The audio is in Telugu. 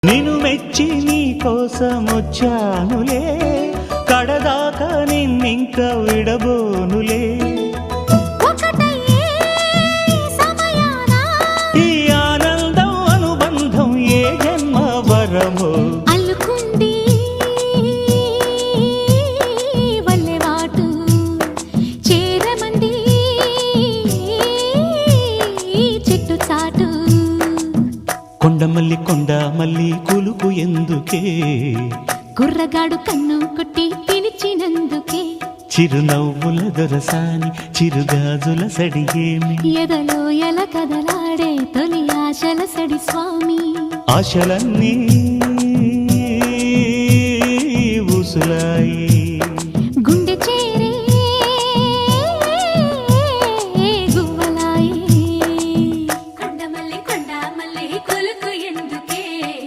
నిన్ను మెచ్చి నీ కోసం వచ్చానులే, కడదాకా నిన్నింక విడబోనులే. ఈ ఆనందం అనుబంధం ఏ జన్మ వరమో అల్లుకుంది వల్లెవాటు చేరమంది చెట్టు చాటు. కొండ మల్లి కులుకు ఎందుకే, కుర్రగాడు కన్ను కొట్టి పిలిచినందుకే. చిరునవ్వుల దొరసాని చిరుగాజుల సడిగేమి, ఎదలో ఎల కదలాడే తొలి ఆశల సడి స్వామి. ఆశలన్నీ ఊసులా